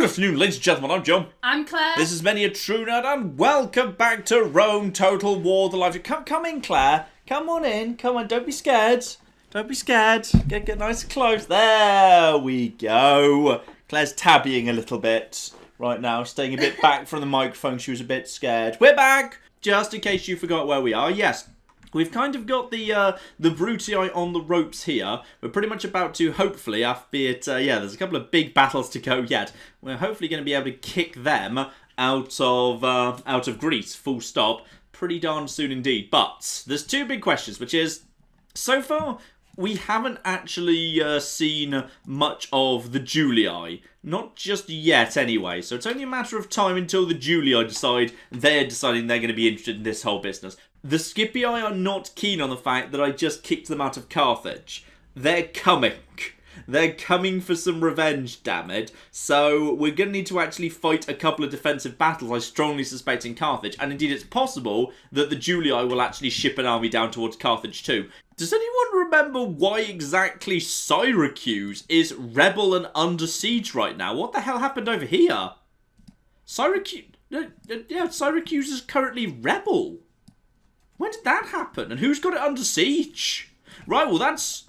Good afternoon, ladies and gentlemen, I'm John. I'm Claire. This is Many a True Nerd, and welcome back to Rome Total War, the live... Come in, Claire. Come on in. Come on, don't be scared. Don't be scared. Get nice and close. There we go. Claire's tabbying a little bit right now, staying a bit back from the microphone. She was a bit scared. We're back! Just in case you forgot where we are, yes. We've kind of got the Brutii on the ropes here. We're pretty much about to, hopefully, albeit, there's a couple of big battles to go yet. We're hopefully going to be able to kick them out of Greece, full stop, pretty darn soon indeed. But there's two big questions, which is, so far, we haven't actually seen much of the Julii. Not just yet, anyway. So it's only a matter of time until the Julii decide they're deciding they're going to be interested in this whole business. The Scipii are not keen on the fact that I just kicked them out of Carthage. They're coming. They're coming for some revenge, damn it. So we're going to need to actually fight a couple of defensive battles, I strongly suspect, in Carthage. And indeed, it's possible that the Julii will actually ship an army down towards Carthage too. Does anyone remember why exactly Syracuse is rebel and under siege right now? What the hell happened over here? Syracuse is currently rebel. When did that happen? And who's got it under siege? Right, well, that's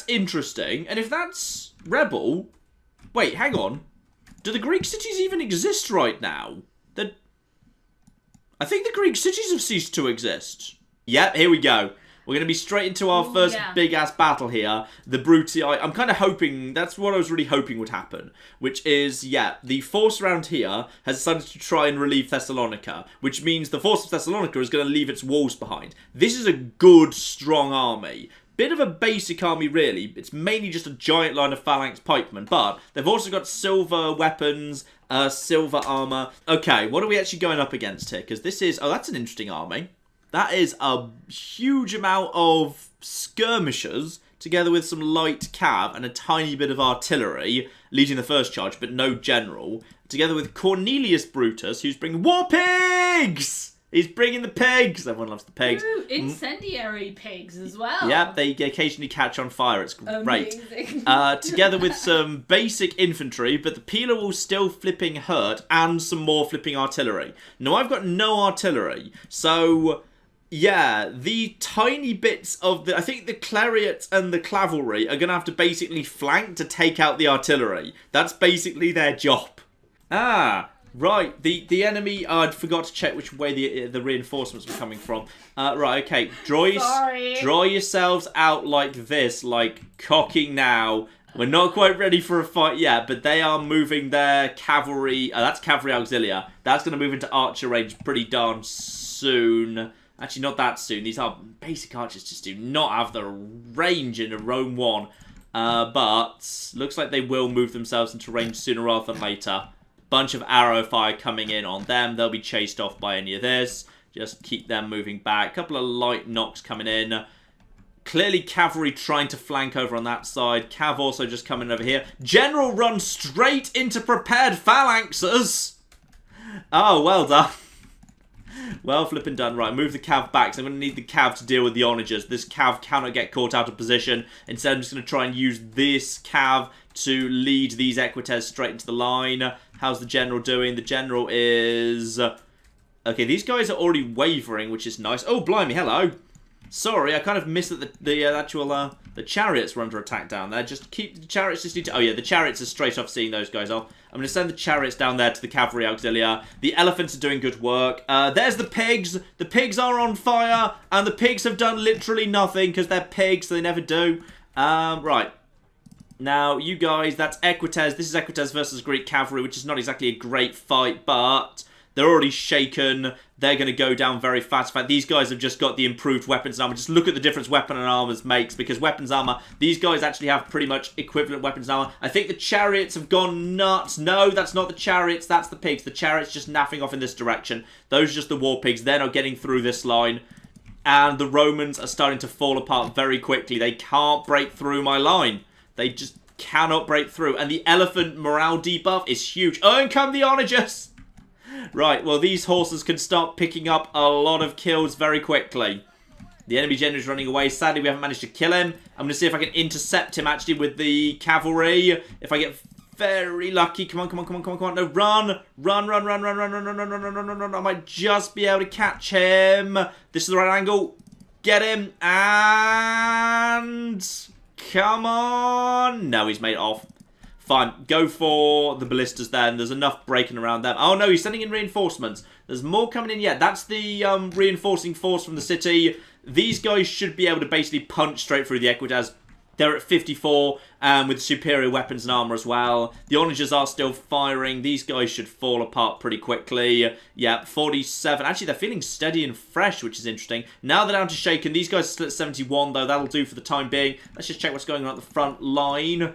interesting. And if that's rebel... Wait, hang on. Do the Greek cities even exist right now? I think the Greek cities have ceased to exist. Yep, here we go. We're going to be straight into our first big-ass battle here. The Brutii. I'm kind of hoping... That's what I was really hoping would happen. Which is, the force around here has decided to try and relieve Thessalonica. Which means the force of Thessalonica is going to leave its walls behind. This is a good, strong army. Bit of a basic army, really. It's mainly just a giant line of phalanx pikemen. But they've also got silver weapons, silver armor. Okay, what are we actually going up against here? Because this is... Oh, that's an interesting army. That is a huge amount of skirmishers, together with some light cav and a tiny bit of artillery, leading the first charge, but no general. Together with Cornelius Brutus, who's bringing war pigs! He's bringing the pigs! Everyone loves the pigs. Ooh, incendiary pigs as well. Yeah, they occasionally catch on fire. It's great. Amazing. Together with some basic infantry, but the peeler will still flipping hurt, and some more flipping artillery. Now, I've got no artillery, so... Yeah, the tiny bits of the... I think the cleriates and the cavalry are going to have to basically flank to take out the artillery. That's basically their job. Ah, right. The enemy... Oh, I forgot to check which way the reinforcements were coming from. Right, okay. Draw yourselves out like this, like cocking now. We're not quite ready for a fight yet, but they are moving their cavalry... that's cavalry auxilia. That's going to move into archer range pretty darn soon. Actually, not that soon. These are basic archers, just do not have the range in a Rome 1. But looks like they will move themselves into range sooner rather than later. Bunch of arrow fire coming in on them. They'll be chased off by any of this. Just keep them moving back. Couple of light knocks coming in. Clearly cavalry trying to flank over on that side. Cav also just coming over here. General runs straight into prepared phalanxes. Oh, well done. Well flipping done. Right, move the cav back. So I'm going to need the cav to deal with the onagers. This cav cannot get caught out of position. Instead, I'm just going to try and use this cav to lead these equites straight into the line. How's the general doing? The general is... Okay, these guys are already wavering, which is nice. Oh, blimey, hello. Sorry, I kind of missed that the chariots were under attack down there. Just keep the chariots. Just need to. Oh yeah, the chariots are straight off seeing those guys off. I'm going to send the chariots down there to the cavalry auxilia. The elephants are doing good work. There's the pigs. The pigs are on fire, and the pigs have done literally nothing because they're pigs. So they never do. Right. Now, you guys, that's Equites. This is Equites versus Greek cavalry, which is not exactly a great fight, but they're already shaken. They're going to go down very fast. In fact, these guys have just got the improved weapons and armor. Just look at the difference weapon and armor makes, because weapons armor, these guys actually have pretty much equivalent weapons and armor. I think the chariots have gone nuts. No, that's not the chariots. That's the pigs. The chariots just naffing off in this direction. Those are just the war pigs. They're not getting through this line. And the Romans are starting to fall apart very quickly. They can't break through my line. They just cannot break through. And the elephant morale debuff is huge. Oh, and come the onagers! Right, well, these horses can start picking up a lot of kills very quickly. The enemy general is running away. Sadly, we haven't managed to kill him. I'm going to see if I can intercept him, actually, with the cavalry. If I get very lucky. Come on, come on, come on, come on, come on. No, run. Run, run, run, run, run, run, run, run, run, run, run, run. I might just be able to catch him. This is the right angle. Get him. And... come on. No, he's made it off. Fine. Go for the ballistas then. There's enough breaking around them. Oh, no, he's sending in reinforcements. There's more coming in yet. That's the reinforcing force from the city. These guys should be able to basically punch straight through the Equitas. They're at 54 with superior weapons and armor as well. The onagers are still firing. These guys should fall apart pretty quickly. Yeah, 47. Actually, they're feeling steady and fresh, which is interesting. Now they're down to shaken. These guys are still at 71, though. That'll do for the time being. Let's just check what's going on at the front line.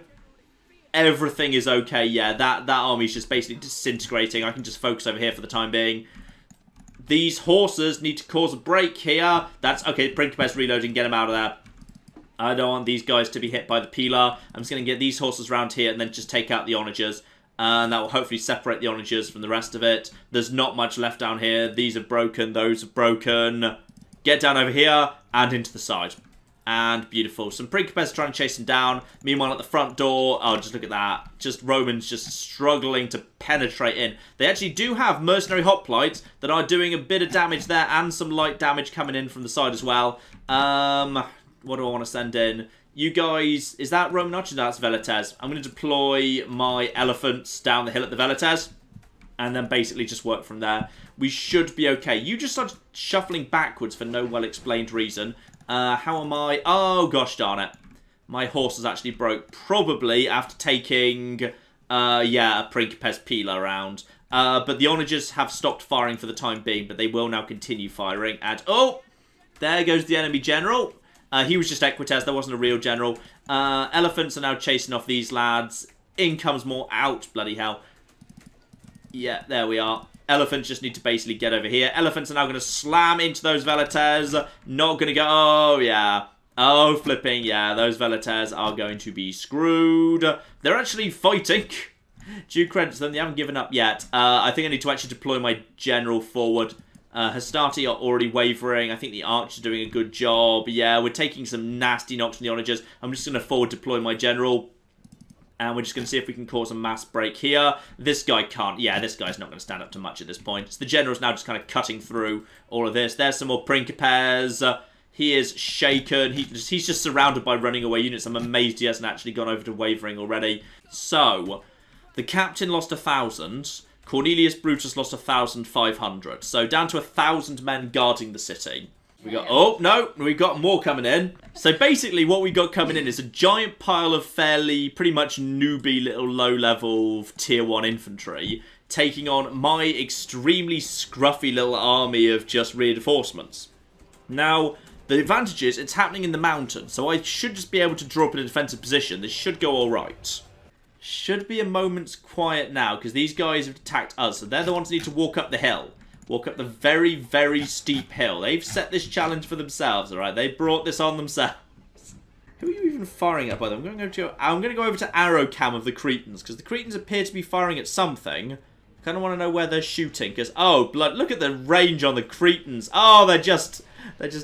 Everything is okay. Yeah, that army's just basically disintegrating. I can just focus over here for the time being. These horses need to cause a break here. That's okay. Principes reloading. Get them out of there. I don't want these guys to be hit by the Pilar. I'm just going to get these horses around here and then just take out the onagers. And that will hopefully separate the onagers from the rest of it. There's not much left down here. These are broken. Those are broken. Get down over here and into the side. And beautiful. Some Principes trying to chase him down. Meanwhile, at the front door, oh, just look at that. Just Romans just struggling to penetrate in. They actually do have mercenary hoplites that are doing a bit of damage there and some light damage coming in from the side as well. What do I want to send in? You guys, is that Roman archer? No, that's Velites. I'm going to deploy my elephants down the hill at the Velites. And then basically just work from there. We should be okay. You just started shuffling backwards for no well-explained reason. How am I? Oh, gosh darn it. My horse has actually broke. Probably after taking, a Principes Pila around. But the onagers have stopped firing for the time being. But they will now continue firing. And, oh, there goes the enemy general. He was just Equites. There wasn't a real general. Elephants are now chasing off these lads. In comes more out. Bloody hell. Yeah, there we are. Elephants just need to basically get over here. Elephants are now going to slam into those Velites. Not going to go... oh, yeah. Oh, flipping. Yeah, those Velites are going to be screwed. They're actually fighting. Due credit to them. They haven't given up yet. I think I need to actually deploy my general forward. Hastati are already wavering. I think the archers are doing a good job. Yeah, we're taking some nasty knocks from the onagers. I'm just going to forward deploy my general. And we're just going to see if we can cause a mass break here. This guy can't. Yeah, this guy's not going to stand up to much at this point. So the general's now just kind of cutting through all of this. There's some more Principes. He is shaken. He's just surrounded by running away units. I'm amazed he hasn't actually gone over to wavering already. So, the captain lost 1,000. Cornelius Brutus lost 1,500. So down to 1,000 men guarding the city. We got, oh, no, we got more coming in. So basically what we got coming in is a giant pile of fairly, pretty much newbie little low-level tier 1 infantry taking on my extremely scruffy little army of just reinforcements. Now, the advantage is it's happening in the mountains, so I should just be able to draw up in a defensive position. This should go alright. Should be a moment's quiet now, because these guys have attacked us, so they're the ones who need to walk up the hill. Walk up the very, very steep hill. They've set this challenge for themselves, alright? They brought this on themselves. Who are you even firing at, by the way? I'm going to go over to arrow cam of the Cretans, because the Cretans appear to be firing at something. I kind of want to know where they're shooting, because, oh, blood, look at the range on the Cretans. Oh, they're just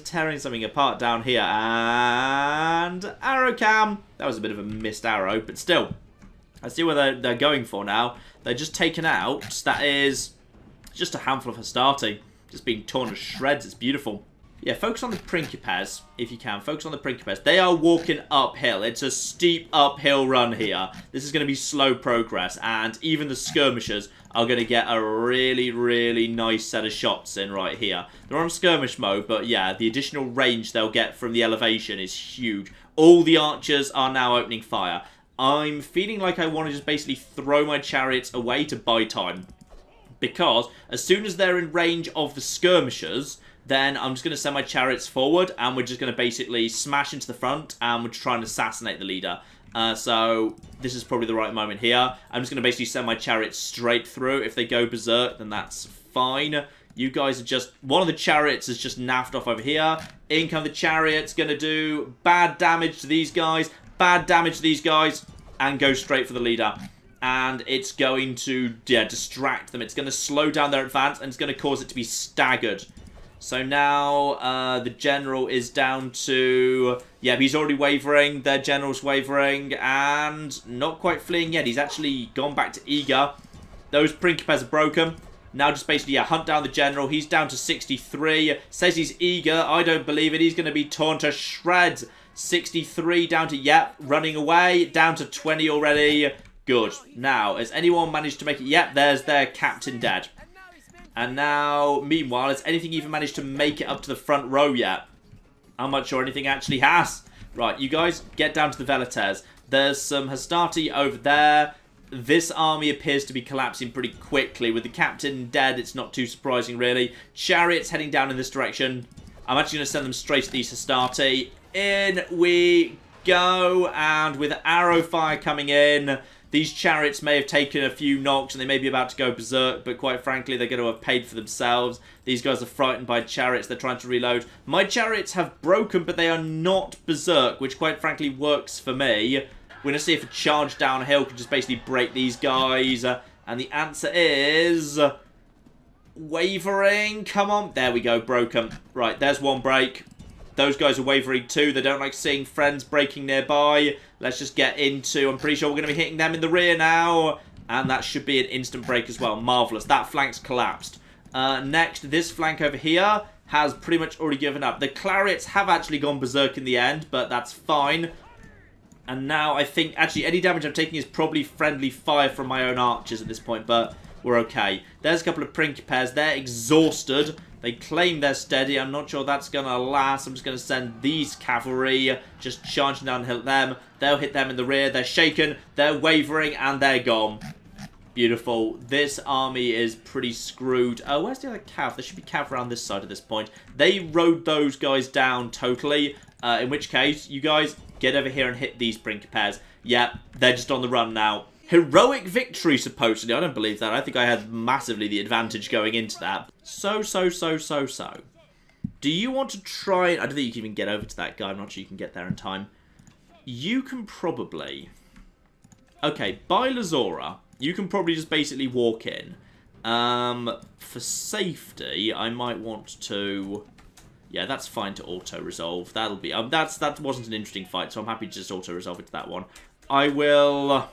tearing something apart down here. And arrow cam. That was a bit of a missed arrow, but still. I see where they're going for now. They're just taken out. That is just a handful of Hastati. Just being torn to shreds. It's beautiful. Yeah, focus on the Principes, if you can. Focus on the Principes. They are walking uphill. It's a steep uphill run here. This is going to be slow progress. And even the skirmishers are going to get a really, really nice set of shots in right here. They're on skirmish mode, but yeah, the additional range they'll get from the elevation is huge. All the archers are now opening fire. I'm feeling like I want to just basically throw my chariots away to buy time. Because as soon as they're in range of the skirmishers, then I'm just going to send my chariots forward and we're just going to basically smash into the front and we're trying to assassinate the leader. So this is probably the right moment here. I'm just going to basically send my chariots straight through. If they go berserk, then that's fine. You guys are just... one of the chariots is just naffed off over here. In come the chariots, going to do bad damage to these guys. Bad damage to these guys. And go straight for the leader. And it's going to distract them. It's going to slow down their advance and it's going to cause it to be staggered. So now the general is down to... Yeah, he's already wavering. Their general's wavering. And not quite fleeing yet. He's actually gone back to eager. Those Principes are broken. Now just basically, yeah, hunt down the general. He's down to 63. Says he's eager. I don't believe it. He's going to be torn to shreds. 63 down to, yep, running away. Down to 20 already. Good. Now, has anyone managed to make it? Yep, there's their captain dead. And now, meanwhile, has anything even managed to make it up to the front row yet? I'm not sure anything actually has. Right, you guys, get down to the Velites. There's some Hastati over there. This army appears to be collapsing pretty quickly. With the captain dead, it's not too surprising, really. Chariots heading down in this direction. I'm actually going to send them straight to these Hastati. In we go. And with arrow fire coming in, these chariots may have taken a few knocks and they may be about to go berserk, but quite frankly, they're going to have paid for themselves. These guys are frightened by chariots. They're trying to reload. My chariots have broken, but they are not berserk, which quite frankly works for me. We're going to see if a charge downhill can just basically break these guys. And the answer is... wavering. Come on. There we go. Broken. Right, there's one break. Those guys are wavering too. They don't like seeing friends breaking nearby. Let's just get into... I'm pretty sure we're going to be hitting them in the rear now. And that should be an instant break as well. Marvellous. That flank's collapsed. Next, this flank over here has pretty much already given up. The Clariots have actually gone berserk in the end, but that's fine. And now I think, actually, any damage I'm taking is probably friendly fire from my own archers at this point, but we're okay. There's a couple of Principes. They're exhausted. They claim they're steady. I'm not sure that's going to last. I'm just going to send these cavalry just charging downhill at them. They'll hit them in the rear. They're shaken. They're wavering, and they're gone. Beautiful. This army is pretty screwed. Oh, where's the other cav? There should be cav around this side at this point. They rode those guys down totally. In which case, you guys... get over here and hit these Principes. Yeah, they're just on the run now. Heroic victory, supposedly. I don't believe that. I think I had massively the advantage going into that. So. Do you want to try... I don't think you can even get over to that guy. I'm not sure you can get there in time. You can probably... Okay, by Lazora, you can probably just basically walk in. For safety, I might want to... Yeah, that's fine to auto-resolve. That'll be... that wasn't an interesting fight, so I'm happy to just auto-resolve it to that one. I'm going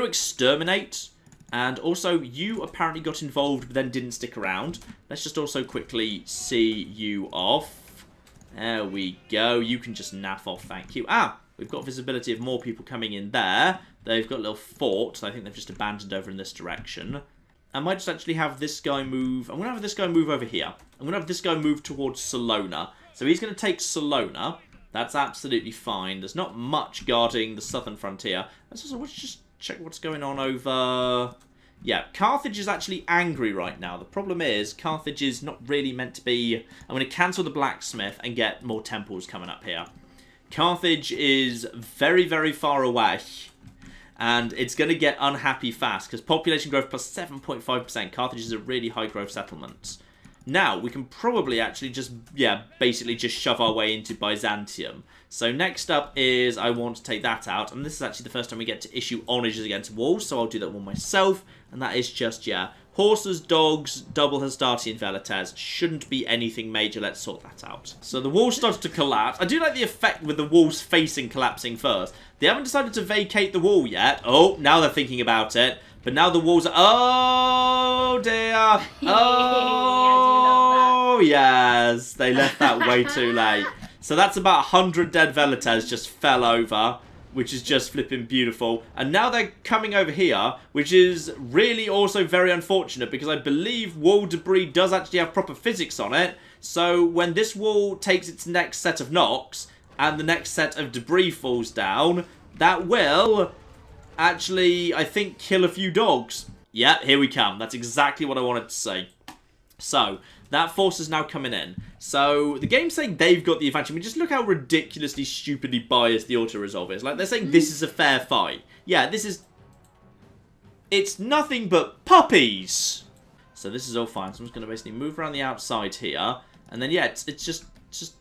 to exterminate. And also, you apparently got involved, but then didn't stick around. Let's just also quickly see you off. There we go. You can just naff off, thank you. Ah, we've got visibility of more people coming in there. They've got a little fort. I think they've just abandoned over in this direction. I might just actually have this guy move... I'm going to have this guy move over here. I'm going to have this guy move towards Salona. So he's going to take Salona. That's absolutely fine. There's not much guarding the southern frontier. Let's just check what's going on over... Yeah, Carthage is actually angry right now. The problem is, Carthage is not really meant to be... I'm going to cancel the blacksmith and get more temples coming up here. Carthage is very, very far away. And it's going to get unhappy fast, because population growth plus 7.5%. Carthage is a really high growth settlement. Now, we can probably actually just, yeah, basically just shove our way into Byzantium. So next up is, I want to take that out. And this is actually the first time we get to issue onages against walls, so I'll do that one myself. And that is just, yeah, horses, dogs, double Hastati and Velites. Shouldn't be anything major. Let's sort that out. So the wall starts to collapse. I do like the effect with the walls facing collapsing first. They haven't decided to vacate the wall yet. Oh, now they're thinking about it. But now the walls are... Oh, dear. Oh, yes. They left that way too late. So that's about 100 dead Velites just fell over, which is just flipping beautiful. And now they're coming over here, which is really also very unfortunate, because I believe wall debris does actually have proper physics on it. So when this wall takes its next set of knocks, and the next set of debris falls down, that will actually, I think, kill a few dogs. Yeah, here we come. That's exactly what I wanted to say. So, that force is now coming in. So, the game's saying they've got the advantage. I mean, just look how ridiculously, stupidly biased the auto-resolve is. Like, they're saying this is a fair fight. Yeah, this is... It's nothing but puppies! So, this is all fine. So, I'm just going to basically move around the outside here. And then, yeah, it's just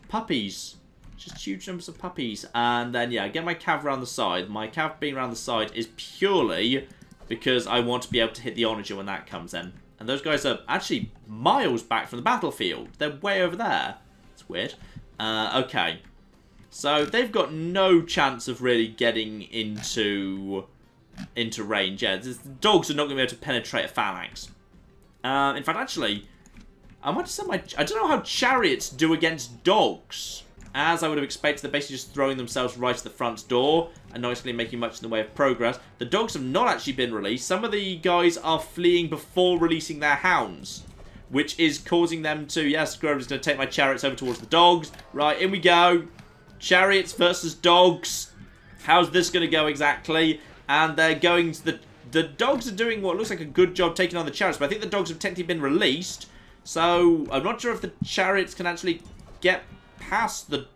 puppies. Just huge numbers of puppies. And then, yeah, get my cav around the side. My cav being around the side is purely because I want to be able to hit the onager when that comes in. And those guys are actually miles back from the battlefield. They're way over there. It's weird. Okay. So they've got no chance of really getting into range. Yeah, the dogs are not going to be able to penetrate a phalanx. In fact, actually, I might send my... I don't know how chariots do against dogs. As I would have expected, they're basically just throwing themselves right to the front door and nicely making much in the way of progress. The dogs have not actually been released. Some of the guys are fleeing before releasing their hounds, which is causing them to... Yes, Grover's going to take my chariots over towards the dogs. Right, in we go. Chariots versus dogs. How's this going to go exactly? And they're going to... The dogs are doing what looks like a good job taking on the chariots, but I think the dogs have technically been released. So, I'm not sure if the chariots can actually get past the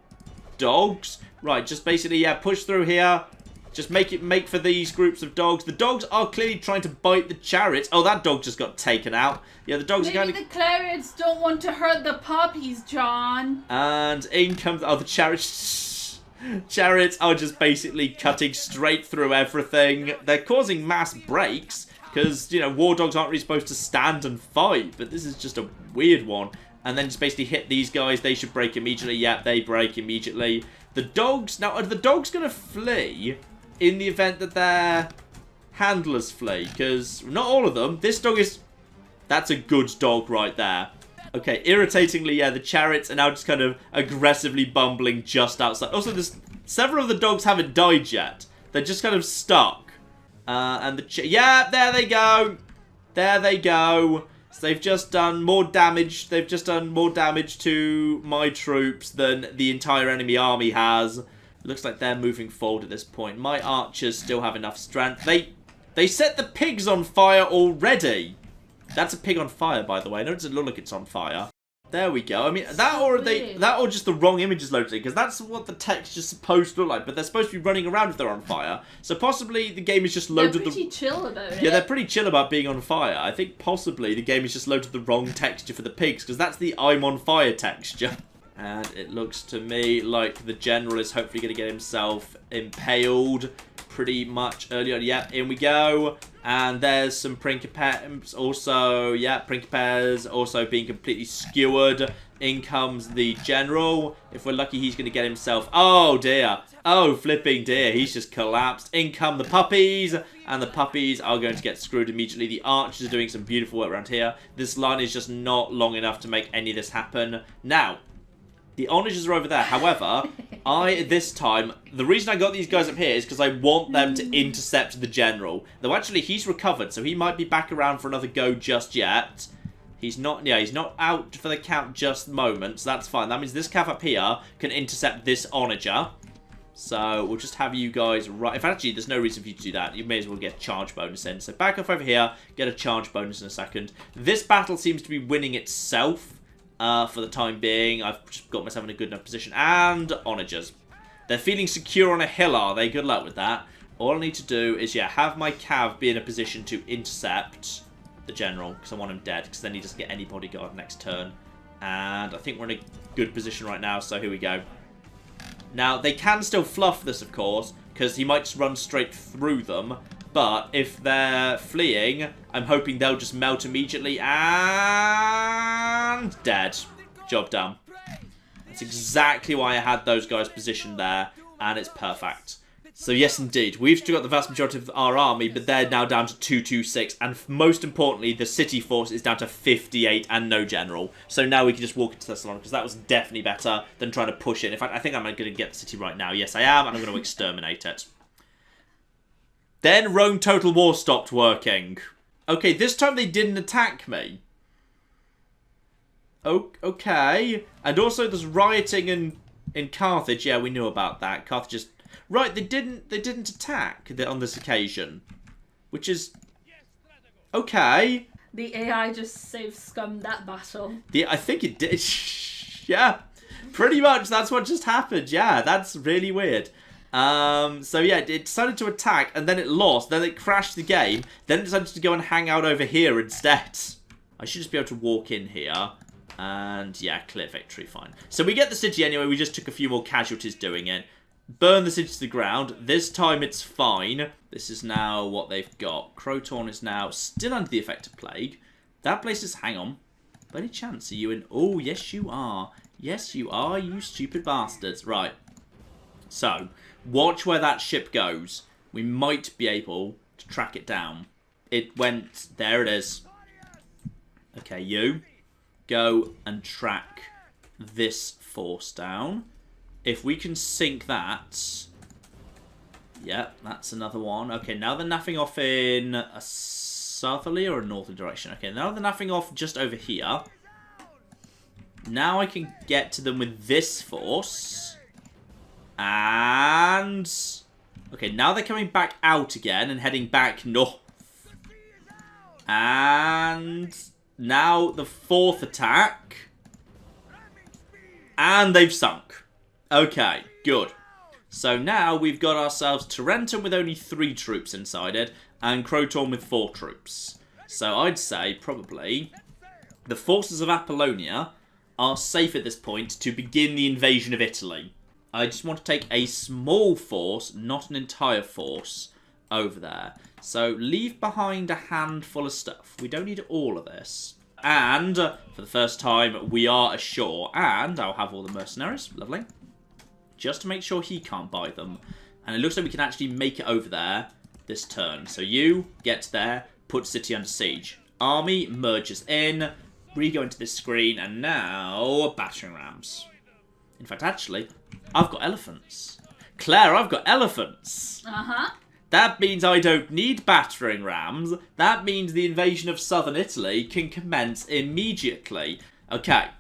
dogs. Right, just basically, yeah, push through here. Just make for these groups of dogs. The dogs are clearly trying to bite the chariots. Oh, that dog just got taken out. Yeah, the dogs are going to... Maybe the chariots don't want to hurt the puppies, John. And in comes... Oh, the chariots... Chariots are just basically cutting straight through everything. They're causing mass breaks. Because, you know, war dogs aren't really supposed to stand and fight. But this is just a weird one. And then just basically hit these guys. They should break immediately. Yep, they break immediately. The dogs... Now, are the dogs going to flee in the event that their handlers flee? Because not all of them. This dog is... That's a good dog right there. Okay, irritatingly, yeah, the chariots are now just kind of aggressively bumbling just outside. Also, there's several of the dogs haven't died yet. They're just kind of stuck. And the... Yeah, there they go. There they go. So they've just done more damage. They've just done more damage to my troops than the entire enemy army has. It looks like they're moving forward at this point. My archers still have enough strength. They set the pigs on fire already. That's a pig on fire, by the way. I know it doesn't look like it's on fire. There we go. I mean, that or just the wrong images loaded in, because that's what the text is supposed to look like. But they're supposed to be running around if they're on fire. So possibly the game is just loaded. They're pretty chill about it. Yeah, they're pretty chill about being on fire. I think possibly the game has just loaded the wrong texture for the pigs, because that's the I'm on fire texture. And it looks to me like the general is hopefully going to get himself impaled pretty much early on. Yep, in we go. And there's some Principes also. Yeah, Principes also being completely skewered. In comes the general. If we're lucky, he's going to get himself... Oh, dear. Oh, flipping dear. He's just collapsed. In come the puppies. And the puppies are going to get screwed immediately. The archers are doing some beautiful work around here. This line is just not long enough to make any of this happen. Now... The onagers are over there. However, this time, the reason I got these guys up here is because I want them to intercept the general. Though actually, he's recovered, so he might be back around for another go just yet. He's not, yeah, he's not out for the count just the moment, so that's fine. That means this cav up here can intercept this onager. So we'll just have you guys right... In fact, actually, there's no reason for you to do that. You may as well get a charge bonus in. So back off over here, get a charge bonus in a second. This battle seems to be winning itself. For the time being, I've just got myself in a good enough position. And onagers. They're feeling secure on a hill, are they? Good luck with that. All I need to do is, yeah, have my cav be in a position to intercept the general. Because I want him dead. Because then he doesn't get any bodyguard next turn. And I think we're in a good position right now. So here we go. Now, they can still fluff this, of course. Because he might just run straight through them. But if they're fleeing, I'm hoping they'll just melt immediately and dead. Job done. That's exactly why I had those guys positioned there, and it's perfect. So yes, indeed, we've still got the vast majority of our army, but they're now down to 226, and most importantly, the city force is down to 58 and no general. So now we can just walk into Thessaloniki, because that was definitely better than trying to push it. In fact, I think I'm going to get the city right now. Yes, I am, and I'm going to exterminate it. Then Rome Total War stopped working. Okay, this time they didn't attack me. Oh, okay. And also there's rioting in Carthage. Yeah, we knew about that. Carthage just... Right, they didn't attack on this occasion. Which is... Okay. The AI just saved scum that battle. I think it did. Yeah. Pretty much that's what just happened. Yeah, that's really weird. So yeah, it decided to attack, and then it lost, then it crashed the game, then it decided to go and hang out over here instead. I should just be able to walk in here, and yeah, clear victory, fine. So we get the city anyway, we just took a few more casualties doing it. Burn the city to the ground, this time it's fine. This is now what they've got. Croton is now still under the effect of plague. That place is... Hang on. By any chance, are you in... Oh, yes you are. Yes you are, you stupid bastards. Right. So, watch where that ship goes. We might be able to track it down. It went... There it is. Okay, you go and track this force down. If we can sink that... Yep, that's another one. Okay, now they're naffing off in a southerly or a northerly direction. Okay, now they're naffing off just over here. Now I can get to them with this force. And... Okay, now they're coming back out again and heading back north. And... Now the fourth attack. And they've sunk. Okay, good. So now we've got ourselves Tarentum with only 3 troops inside it, and Croton with 4 troops. So I'd say, probably, the forces of Apollonia are safe at this point to begin the invasion of Italy. I just want to take a small force, not an entire force, over there. So leave behind a handful of stuff. We don't need all of this. And, for the first time, we are ashore. And I'll have all the mercenaries. Lovely. Just to make sure he can't buy them. And it looks like we can actually make it over there this turn. So you get there, put city under siege. Army merges in. We go into this screen, and now battering rams. In fact, actually, I've got elephants. Claire, I've got elephants. Uh-huh. That means I don't need battering rams. That means the invasion of southern Italy can commence immediately. Okay.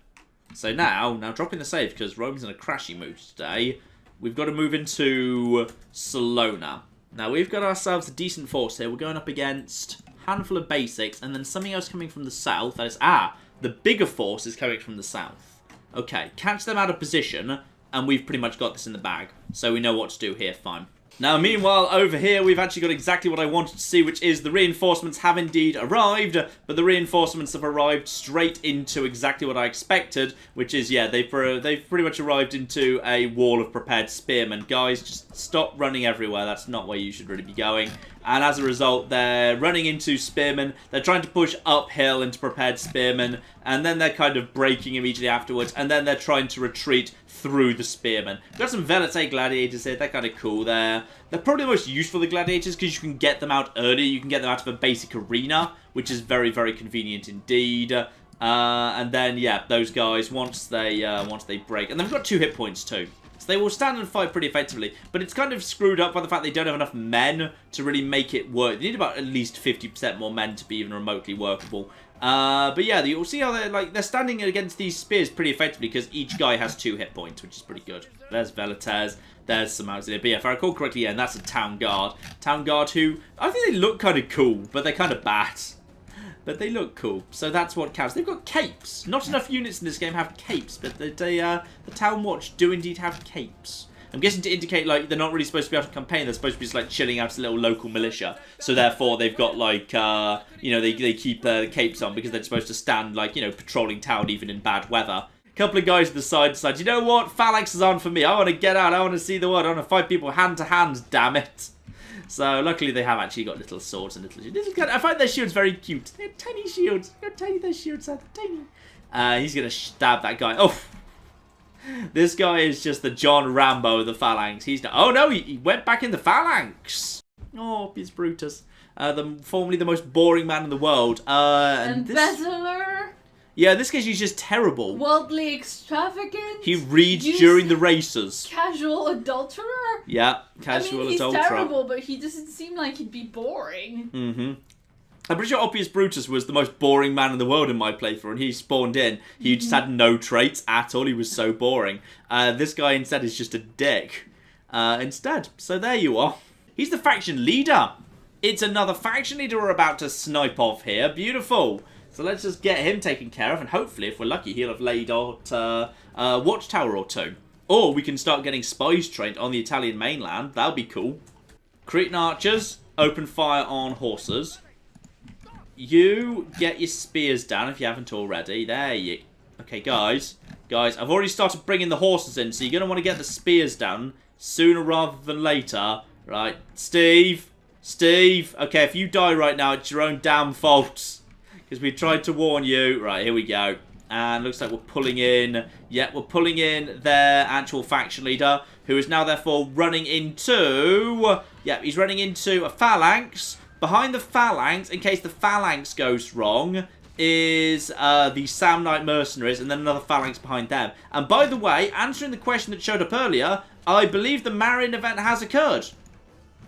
So now dropping the save because Rome's in a crashy mood today, we've got to move into Salona. Now we've got ourselves a decent force here. We're going up against a handful of basics and then something else coming from the south. That is, the bigger force is coming from the south. Okay, catch them out of position and we've pretty much got this in the bag. So we know what to do here, fine. Now, meanwhile, over here, we've actually got exactly what I wanted to see, which is the reinforcements have indeed arrived, but the reinforcements have arrived straight into exactly what I expected, which is, yeah, they've pretty much arrived into a wall of prepared spearmen. Guys, just stop running everywhere. That's not where you should really be going. And as a result, they're running into spearmen. They're trying to push uphill into prepared spearmen, and then they're kind of breaking immediately afterwards, and then they're trying to retreat through the spearmen. We've got some Velite gladiators here. They're kind of cool there. They're probably the most useful, the gladiators, because you can get them out early. You can get them out of a basic arena, which is very, very convenient indeed. And then, yeah, those guys, once they break... And they've got 2 hit points too. So they will stand and fight pretty effectively. But it's kind of screwed up by the fact they don't have enough men to really make it work. They need about at least 50% more men to be even remotely workable. But yeah, you'll see how they're standing against these spears pretty effectively because each guy has 2 hit points, which is pretty good. There's Velites, there's some auxiliary. But yeah, if I recall correctly, yeah, and that's a town guard. Town guard who, I think they look kind of cool, but they're kind of bad. But they look cool, so that's what counts. They've got capes. Not enough units in this game have capes, but the Town Watch do indeed have capes. I'm guessing to indicate, like, they're not really supposed to be out of campaign. They're supposed to be just, like, chilling out as a little local militia. So, therefore, they've got, like, you know, they keep the capes on because they're supposed to stand, like, you know, patrolling town even in bad weather. A couple of guys at the side decide, you know what? Phalanx is on for me. I want to get out. I want to see the world. I want to fight people hand to hand, damn it. So, luckily, they have actually got little swords and little shields. I find their shields very cute. They're tiny shields. They're tiny, their shields are tiny. He's going to stab that guy. Oh, this guy is just the John Rambo of the Phalanx. Oh no, he went back in the Phalanx. Oh, he's Brutus. Formerly the most boring man in the world. Embezzler. Yeah, this guy's just terrible. Worldly extravagant. He reads during the races. Casual adulterer. Yeah, casual adulterer. He's terrible, but he doesn't seem like he'd be boring. Mm-hmm. I'm pretty sure Oppius Brutus was the most boring man in the world in my playthrough, and he spawned in. He just had no traits at all. He was so boring. This guy instead is just a dick. Instead. So there you are. He's the faction leader. It's another faction leader we're about to snipe off here. Beautiful. So let's just get him taken care of, and hopefully, if we're lucky, he'll have laid out a watchtower or 2. Or we can start getting spies trained on the Italian mainland. That'll be cool. Cretan archers, open fire on horses. You get your spears down if you haven't already. There you... Okay, guys. Guys, I've already started bringing the horses in, so you're going to want to get the spears down sooner rather than later. Right, Steve. Steve. Okay, if you die right now, it's your own damn fault. because we tried to warn you. Right, here we go. And looks like we're pulling in... Yeah, we're pulling in their actual faction leader, who is now therefore running into... Yeah, he's running into a phalanx. Behind the phalanx, in case the phalanx goes wrong, is the Samnite mercenaries, and then another phalanx behind them. And by the way, answering the question that showed up earlier, I believe the Marion event has occurred.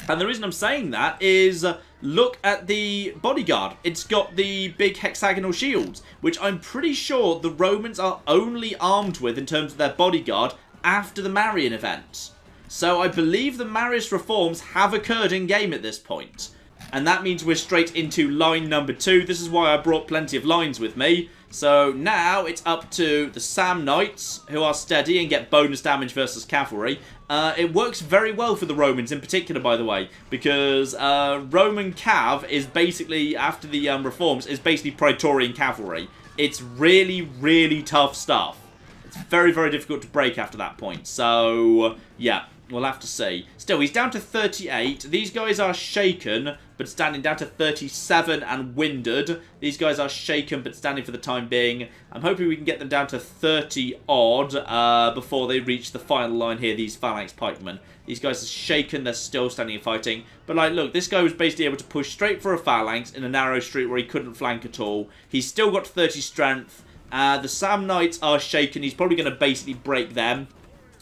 And the reason I'm saying that is, look at the bodyguard. It's got the big hexagonal shields, which I'm pretty sure the Romans are only armed with in terms of their bodyguard after the Marion event. So I believe the Marius reforms have occurred in game at this point. And that means we're straight into line number 2. This is why I brought plenty of lines with me. So now it's up to the Sam Knights, who are steady and get bonus damage versus cavalry. It works very well for the Romans in particular, by the way, because Roman Cav is basically, after the reforms, is basically Praetorian cavalry. It's really, really tough stuff. It's very, very difficult to break after that point. So, yeah, we'll have to see. Still, he's down to 38. These guys are shaken, but standing, down to 37 and winded. These guys are shaken, but standing for the time being. I'm hoping we can get them down to 30 odd before they reach the final line here, these phalanx pikemen. These guys are shaken, they're still standing and fighting. But like, look, this guy was basically able to push straight for a phalanx in a narrow street where he couldn't flank at all. He's still got 30 strength. The Sam Knights are shaken. He's probably going to basically break them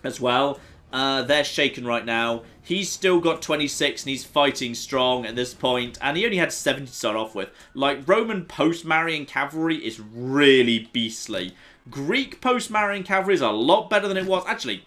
as well. They're shaken right now. He's still got 26 and he's fighting strong at this point. And he only had 70 to start off with. Like, Roman post-Marian cavalry is really beastly. Greek post-Marian cavalry is a lot better than it was. Actually,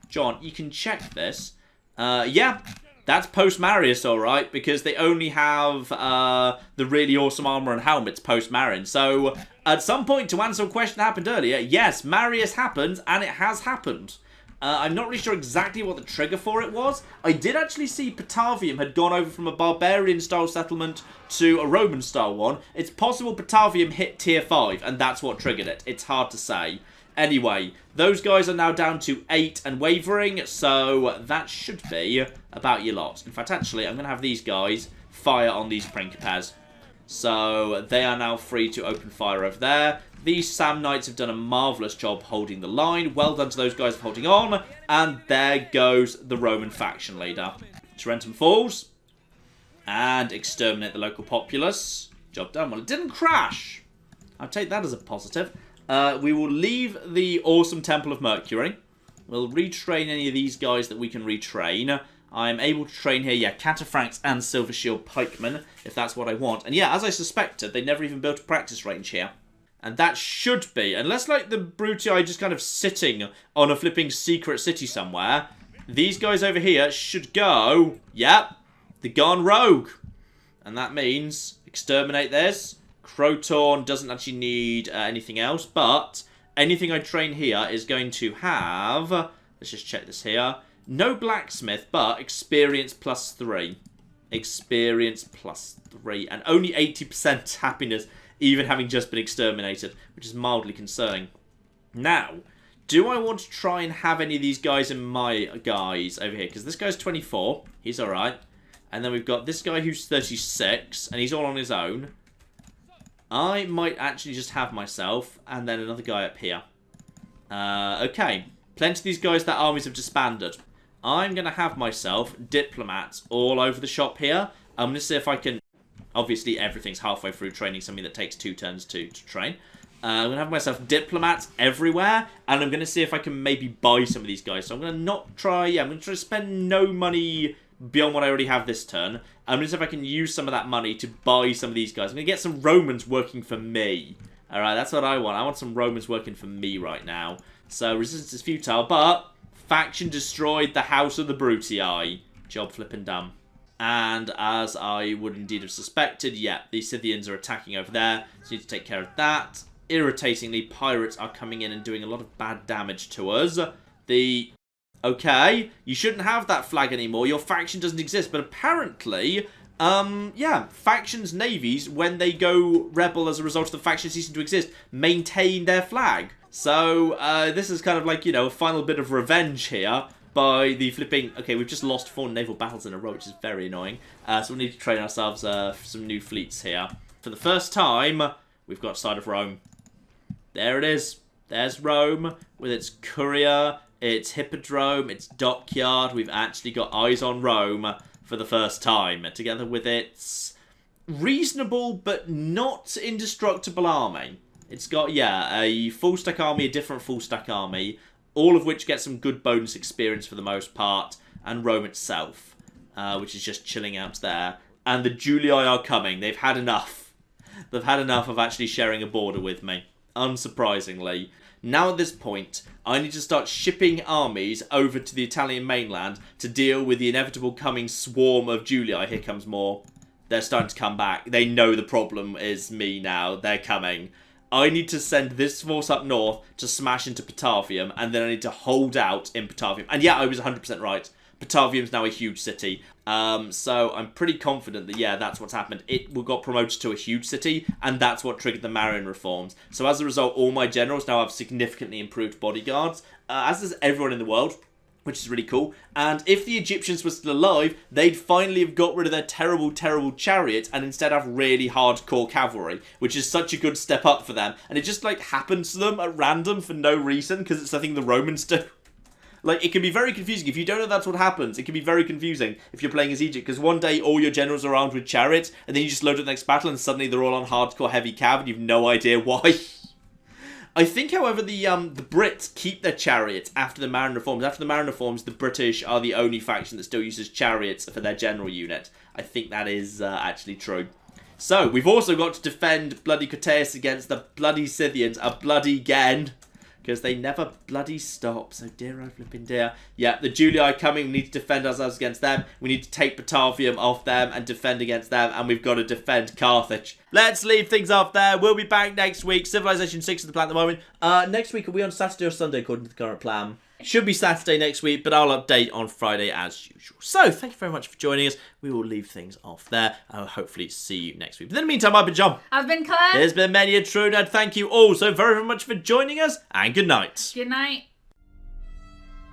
John, you can check this. Yeah, that's post-Marius, alright, because they only have the really awesome armor and helmets post-Marian. So, at some point, to answer a question that happened earlier, yes, Marius happened, and it has happened. I'm not really sure exactly what the trigger for it was. I did actually see Patavium had gone over from a barbarian-style settlement to a Roman-style one. It's possible Patavium hit tier 5, and that's what triggered it. It's hard to say. Anyway, those guys are now down to 8 and wavering, so that should be about your lot. In fact, actually, I'm going to have these guys fire on these Principes. So they are now free to open fire over there. These Sam Knights have done a marvellous job holding the line. Well done to those guys for holding on. And there goes the Roman faction leader. Tarentum falls. And exterminate the local populace. Job done. Well, it didn't crash. I'll take that as a positive. We will leave the awesome Temple of Mercury. We'll retrain any of these guys that we can retrain. I'm able to train here, yeah, Cataphracts and Silver Shield Pikemen, if that's what I want. And yeah, as I suspected, they never even built a practice range here. And that should be, unless like the Brutii just kind of sitting on a flipping secret city somewhere, these guys over here should go, yep, they're gone rogue. And that means exterminate this. Croton doesn't actually need anything else, but anything I train here is going to have, let's just check this here, no blacksmith, but experience +3. Experience +3, and only 80% happiness, even having just been exterminated, which is mildly concerning. Now, do I want to try and have any of these guys in my guys over here? Because this guy's 24, he's alright. And then we've got this guy who's 36, and he's all on his own. I might actually just have myself, and then another guy up here. Okay, plenty of these guys, their armies have disbanded. I'm going to have myself diplomats all over the shop here. I'm going to see if I can... Obviously, everything's halfway through training, something that takes 2 turns to train. I'm going to have myself diplomats everywhere, and I'm going to see if I can maybe buy some of these guys. So I'm going to not try... Yeah, I'm going to try to spend no money beyond what I already have this turn. I'm going to see if I can use some of that money to buy some of these guys. I'm going to get some Romans working for me. Alright, that's what I want. I want some Romans working for me right now. So, resistance is futile, but... Faction destroyed the House of the Brutii. Job flipping dumb. And as I would indeed have suspected, yeah, the Scythians are attacking over there. So need to take care of that. Irritatingly, pirates are coming in and doing a lot of bad damage to us. Okay, you shouldn't have that flag anymore. Your faction doesn't exist. But apparently, yeah, factions' navies, when they go rebel as a result of the faction ceasing to exist, maintain their flag. So, this is kind of like, you know, a final bit of revenge here by the flipping... Okay, we've just lost 4 naval battles in a row, which is very annoying. So we need to train ourselves some new fleets here. For the first time, we've got side of Rome. There it is. There's Rome with its courier, its hippodrome, its dockyard. We've actually got eyes on Rome for the first time, together with its reasonable but not indestructible army. It's got, yeah, a full stack army, a different full stack army, all of which get some good bonus experience for the most part, and Rome itself, which is just chilling out there. And the Julii are coming. They've had enough. They've had enough of actually sharing a border with me, unsurprisingly. Now at this point, I need to start shipping armies over to the Italian mainland to deal with the inevitable coming swarm of Julii. Here comes more. They're starting to come back. They know the problem is me now. They're coming. I need to send this force up north to smash into Patavium, and then I need to hold out in Patavium. And yeah, I was 100% right. Patavium's now a huge city. So I'm pretty confident that, yeah, that's what's happened. It got promoted to a huge city, and that's what triggered the Marian reforms. So as a result, all my generals now have significantly improved bodyguards, as does everyone in the world, which is really cool. And if the Egyptians were still alive, they'd finally have got rid of their terrible, terrible chariots and instead have really hardcore cavalry, which is such a good step up for them. And it just, like, happens to them at random for no reason, because it's something the Romans do. Like, it can be very confusing. If you don't know that's what happens, it can be very confusing if you're playing as Egypt, because one day all your generals are armed with chariots, and then you just load up the next battle, and suddenly they're all on hardcore heavy cav, and you've no idea why. I think, however, the Brits keep their chariots after the Marian reforms. After the Marian reforms, the British are the only faction that still uses chariots for their general unit. I think that is actually true. So, we've also got to defend bloody Crataeus against the bloody Scythians, a bloody again, because they never bloody stop. So, dear, oh flipping dear. Yeah, the Julii coming. We need to defend ourselves against them. We need to take Patavium off them and defend against them. And we've got to defend Carthage. Let's leave things off there. We'll be back next week. Civilization 6 is the plan at the moment. Next week, are we on Saturday or Sunday according to the current plan? Should be Saturday next week, but I'll update on Friday as usual. So, thank you very much for joining us. We will leave things off there. I'll hopefully see you next week. But in the meantime, I've been John. I've been Claire. There's been many a true nerd. Thank you all so very, very much for joining us, and good night. Good night.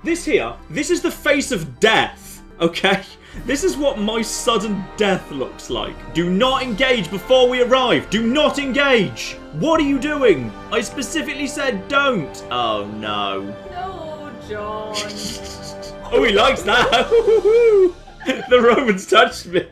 This is the face of death, okay? This is what my sudden death looks like. Do not engage before we arrive. Do not engage. What are you doing? I specifically said don't. Oh, no. No, John. Oh, he likes that. The Romans touched me.